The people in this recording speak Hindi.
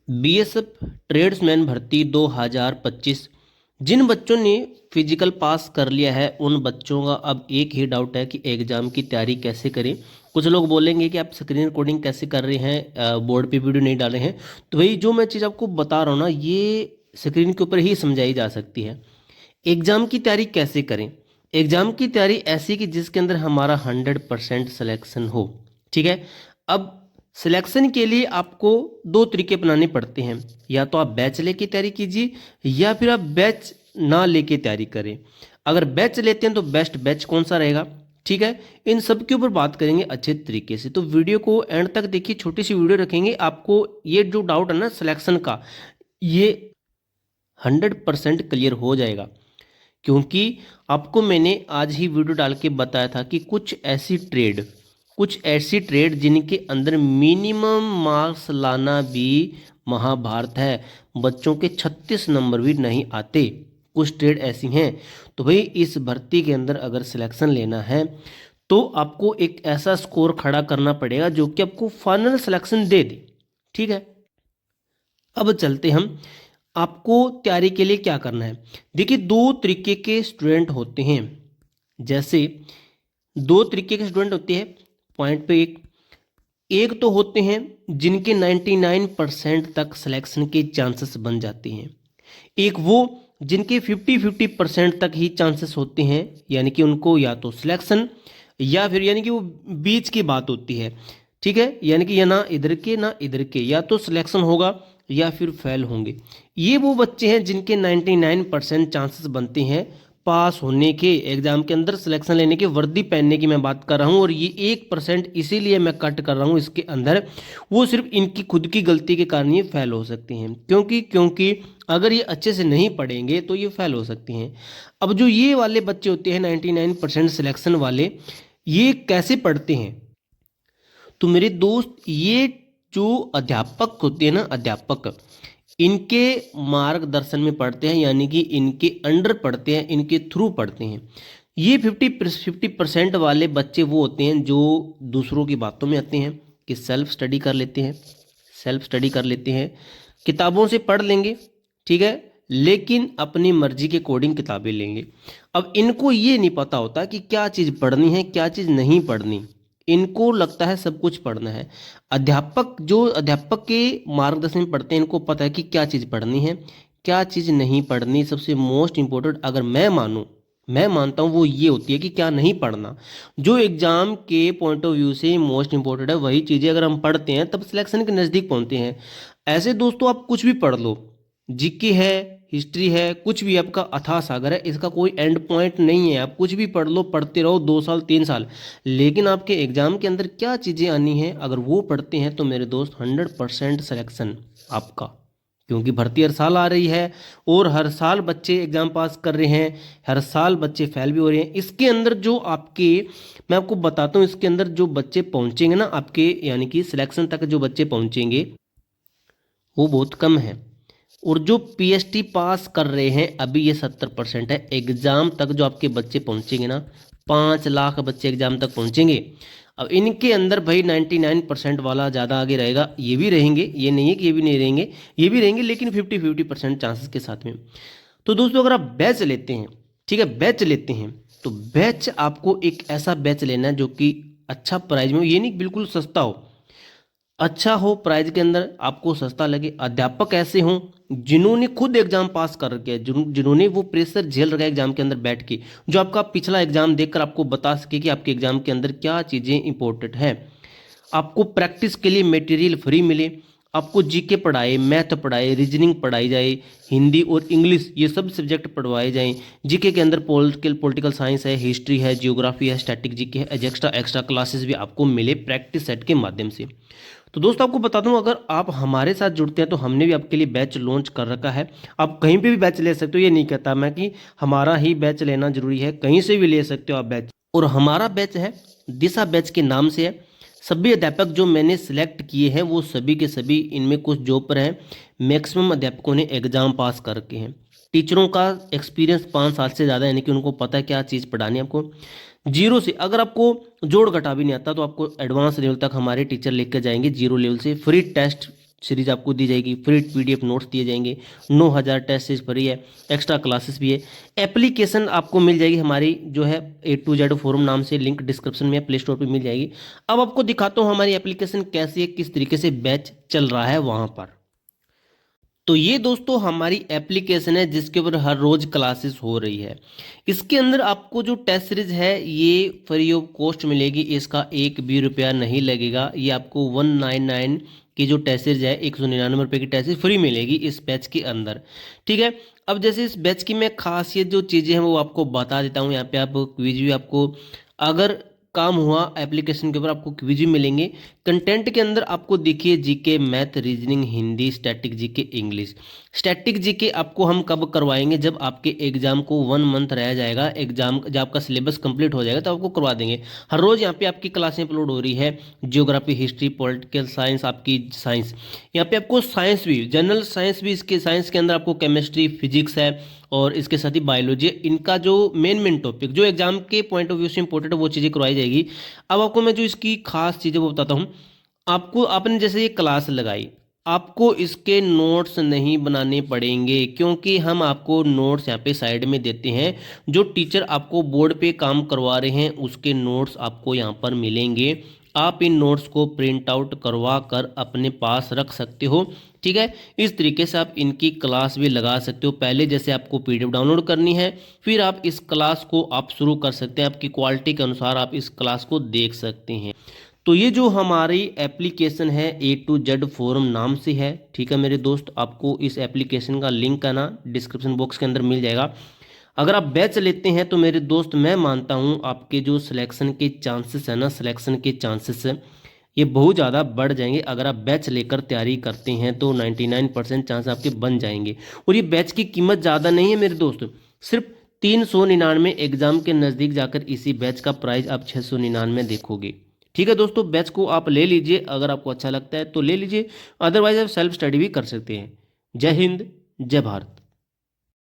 बीएसएफ ट्रेड्समैन भर्ती 2025। जिन बच्चों ने फिजिकल पास कर लिया है उन बच्चों का अब एक ही डाउट है कि एग्ज़ाम की तैयारी कैसे करें। कुछ लोग बोलेंगे कि आप स्क्रीन रिकॉर्डिंग कैसे कर रहे हैं, बोर्ड पे वीडियो नहीं डाले हैं। तो भाई जो मैं चीज़ आपको बता रहा हूँ ना, ये स्क्रीन के ऊपर ही समझाई जा सकती है। एग्ज़ाम की तैयारी कैसे करें? एग्ज़ाम की तैयारी ऐसी कि जिसके अंदर हमारा 100% सिलेक्शन हो। ठीक है। अब सिलेक्शन के लिए आपको दो तरीके अपनाने पड़ते हैं। या तो आप बैच लेके तैयारी कीजिए या फिर आप बैच ना लेके तैयारी करें। अगर बैच लेते हैं तो बेस्ट बैच कौन सा रहेगा? ठीक है। इन सब के ऊपर बात करेंगे अच्छे तरीके से, तो वीडियो को एंड तक देखिए। छोटी सी वीडियो रखेंगे, आपको ये जो डाउट है ना सिलेक्शन का, ये 100% क्लियर हो जाएगा। क्योंकि आपको मैंने आज ही वीडियो डाल के बताया था कि कुछ ऐसी ट्रेड जिनके अंदर मिनिमम मार्क्स लाना भी महाभारत है। बच्चों के 36 नंबर भी नहीं आते। कुछ ट्रेड ऐसी हैं। तो भाई इस भर्ती के अंदर अगर सिलेक्शन लेना है तो आपको एक ऐसा स्कोर खड़ा करना पड़ेगा जो कि आपको फाइनल सिलेक्शन दे दे। ठीक है। अब चलते हम, आपको तैयारी के लिए क्या करना है। देखिए, दो तरीके के स्टूडेंट होते हैं। जैसे दो तरीके के स्टूडेंट होते हैं, पॉइंट पे एक एक तो होते हैं जिनके 99% तक सिलेक्शन के चांसेस बन जाते हैं। एक वो जिनके 50-50% तक ही चांसेस होते हैं, यानी कि उनको या तो सिलेक्शन या फिर यानी कि वो बीच की बात होती है। ठीक है। यानी कि या ना इधर के ना इधर के, या तो सिलेक्शन होगा या फिर फेल होंगे। ये वो बच्चे हैं जिनके 99% चांसेस बनते हैं पास होने के, एग्जाम के अंदर सिलेक्शन लेने के, वर्दी पहनने की मैं बात कर रहा हूँ। और ये 1% इसीलिए मैं कट कर रहा हूँ इसके अंदर, वो सिर्फ इनकी खुद की गलती के कारण ये फेल हो सकती हैं। क्योंकि अगर ये अच्छे से नहीं पढ़ेंगे तो ये फेल हो सकती हैं। अब जो ये वाले बच्चे होते हैं 99% सिलेक्शन वाले, ये कैसे पढ़ते हैं? तो मेरे दोस्त, ये जो अध्यापक होते हैं ना, अध्यापक इनके मार्गदर्शन में पढ़ते हैं, यानी कि इनके अंडर पढ़ते हैं, इनके थ्रू पढ़ते हैं। ये 50% वाले बच्चे वो होते हैं जो दूसरों की बातों में आते हैं, कि सेल्फ स्टडी कर लेते हैं, किताबों से पढ़ लेंगे। ठीक है। लेकिन अपनी मर्जी के अकॉर्डिंग किताबें लेंगे। अब इनको ये नहीं पता होता कि क्या चीज़ पढ़नी है क्या चीज़ नहीं पढ़नी। इनको लगता है सब कुछ पढ़ना है। अध्यापक के मार्गदर्शन में पढ़ते हैं, इनको पता है कि क्या चीज़ पढ़नी है क्या चीज़ नहीं पढ़नी। सबसे मोस्ट इम्पोर्टेंट अगर मैं मानता हूँ वो ये होती है कि क्या नहीं पढ़ना। जो एग्जाम के पॉइंट ऑफ व्यू से मोस्ट इम्पोर्टेंट है, वही चीज़ें अगर हम पढ़ते हैं तब सिलेक्शन के नज़दीक पहुंचते हैं। ऐसे दोस्तों, आप कुछ भी पढ़ लो, जीके है, हिस्ट्री है, कुछ भी आपका अथाह सागर है, इसका कोई एंड पॉइंट नहीं है। आप कुछ भी पढ़ लो, पढ़ते रहो 2 साल 3 साल, लेकिन आपके एग्जाम के अंदर क्या चीज़ें आनी है अगर वो पढ़ते हैं तो मेरे दोस्त 100% सिलेक्शन आपका। क्योंकि भर्ती हर साल आ रही है और हर साल बच्चे एग्जाम पास कर रहे हैं, हर साल बच्चे फेल भी हो रहे हैं। इसके अंदर जो आपके, मैं आपको बताता हूँ, इसके अंदर जो बच्चे पहुंचेंगे ना आपके, यानी कि सिलेक्शन तक जो बच्चे पहुंचेंगे वो बहुत कम है। और जो पीएचडी पास कर रहे हैं अभी, ये 70% है। एग्जाम तक जो आपके बच्चे पहुंचेंगे ना, 5 लाख बच्चे एग्जाम तक पहुंचेंगे। अब इनके अंदर भाई 99% वाला ज़्यादा आगे रहेगा, ये भी रहेंगे, ये नहीं है कि ये भी नहीं रहेंगे, ये भी रहेंगे, लेकिन 50-50% चांसेस के साथ में। तो दोस्तों, अगर आप बैच लेते हैं, ठीक है, बैच लेते हैं, तो बैच आपको एक ऐसा बैच लेना है जो कि अच्छा प्राइस में हो। ये नहीं बिल्कुल सस्ता हो, अच्छा हो प्राइस के अंदर, आपको सस्ता लगे। अध्यापक ऐसे हों जिन्होंने खुद एग्जाम पास कर रखे हैं, जिन्होंने वो प्रेशर झेल रखा है एग्जाम के अंदर बैठ के, जो आपका पिछला एग्जाम देखकर आपको बता सके कि आपके एग्जाम के अंदर क्या चीज़ें इंपॉर्टेंट है। आपको प्रैक्टिस के लिए मटेरियल फ्री मिले, आपको जीके पढ़ाए, मैथ पढ़ाए, रीजनिंग पढ़ाई जाए, हिंदी और इंग्लिश ये सब सब्जेक्ट पढ़वाए जाएं। जीके के अंदर पॉलिटिकल साइंस है, हिस्ट्री है, जियोग्राफी है, स्टैटिक जीके है, एक्स्ट्रा क्लासेस भी आपको मिले प्रैक्टिस सेट के माध्यम से। तो दोस्तों, आपको बता दूं, अगर आप हमारे साथ जुड़ते हैं तो हमने भी आपके लिए बैच लॉन्च कर रखा है। आप कहीं पे भी बैच ले सकते हो, ये नहीं कहता मैं कि हमारा ही बैच लेना जरूरी है, कहीं से भी ले सकते हो आप बैच। और हमारा बैच है दिशा बैच के नाम से है। सभी अध्यापक जो मैंने सिलेक्ट किए हैं वो सभी के सभी इनमें कुछ जॉब पर हैं। मैक्सिमम अध्यापकों ने एग्जाम पास करके हैं। टीचरों का एक्सपीरियंस 5 साल से ज़्यादा, यानी कि उनको पता है क्या चीज़ पढ़ानी है आपको। जीरो से अगर आपको जोड़ घटा भी नहीं आता तो आपको एडवांस लेवल तक हमारे टीचर लेकर जाएंगे, जीरो लेवल से फ्री टेस्ट सीरीज आपको दी जाएगी, फ्री PDF नोट्स दिए जाएंगे, 9000 टेस्ट सीरीज फ्री है, एक्स्ट्रा क्लासेस भी है। एप्लीकेशन आपको मिल जाएगी हमारी जो है A to Z फोरम नाम से, लिंक डिस्क्रिप्शन में प्ले स्टोर पर मिल जाएगी। अब आपको दिखाता हूँ हमारी एप्लीकेशन कैसी है, किस तरीके से बैच चल रहा है वहाँ पर। तो ये दोस्तों हमारी एप्लीकेशन है जिसके ऊपर हर रोज क्लासेस हो रही है। इसके अंदर आपको जो टेस्ट सीरीज है ये फ्री ऑफ कॉस्ट मिलेगी, इसका एक भी रुपया नहीं लगेगा। ये आपको 199 की जो टेस्ट सीरीज है, 199 रुपये की टेस्ट सीरीज फ्री मिलेगी इस बैच के अंदर। ठीक है, अब जैसे इस बैच की मैं खासियत जो चीज़ें हैं वो आपको बता देता हूँ। यहाँ पे आप क्विज भी आपको अगर काम हुआ एप्लीकेशन के ऊपर आपको क्विज भी मिलेंगे। कंटेंट के अंदर आपको देखिए GK, math, reasoning, Hindi, static GK, English. Static GK आपको हम कब करवाएंगे, जब आपके एग्जाम को 1 मंथ रह जाएगा, एग्जाम जब आपका सिलेबस कंप्लीट हो जाएगा तो आपको करवा देंगे। हर रोज़ यहाँ पे आपकी क्लासें अपलोड हो रही है, जियोग्राफी, हिस्ट्री, पॉलिटिकल साइंस, आपकी साइंस। यहाँ पे आपको साइंस भी, जनरल साइंस भी, इसके साइंस के अंदर आपको केमिस्ट्री, फिजिक्स है और इसके साथ ही बायोलॉजी, इनका जो मेन टॉपिक जो एग्जाम के पॉइंट ऑफ व्यू से इंपॉर्टेंट है वो चीज़ें करवाई जाएगी। अब आपको मैं जो इसकी खास चीज़ें वो बताता हूँ। आपको आपने जैसे ये क्लास लगाई, आपको इसके नोट्स नहीं बनाने पड़ेंगे, क्योंकि हम आपको नोट्स यहाँ पे साइड में देते हैं। जो टीचर आपको बोर्ड पे काम करवा रहे हैं उसके नोट्स आपको यहाँ पर मिलेंगे। आप इन नोट्स को प्रिंट आउट करवा कर अपने पास रख सकते हो। ठीक है, इस तरीके से आप इनकी क्लास भी लगा सकते हो। पहले जैसे आपको PDF डाउनलोड करनी है, फिर आप इस क्लास को आप शुरू कर सकते हैं। आपकी क्वालिटी के अनुसार आप इस क्लास को देख सकते हैं। तो ये जो हमारी एप्लीकेशन है A to Z फोरम नाम से है। ठीक है मेरे दोस्त, आपको इस एप्लीकेशन का लिंक है ना डिस्क्रिप्शन बॉक्स के अंदर मिल जाएगा। अगर आप बैच लेते हैं तो मेरे दोस्त मैं मानता हूँ आपके जो सिलेक्शन के चांसेस है ना, सिलेक्शन के चांसेस ये बहुत ज़्यादा बढ़ जाएंगे। अगर आप बैच लेकर तैयारी करते हैं तो 99% चांस आपके बन जाएंगे। और ये बैच की कीमत ज़्यादा नहीं है मेरे दोस्त, सिर्फ 399। एग्जाम के नज़दीक जाकर इसी बैच का प्राइस आप 699 देखोगे। ठीक है दोस्तों, बैच को आप ले लीजिए, अगर आपको अच्छा लगता है तो ले लीजिए, अदरवाइज आप सेल्फ स्टडी भी कर सकते हैं। जय हिंद, जय भारत।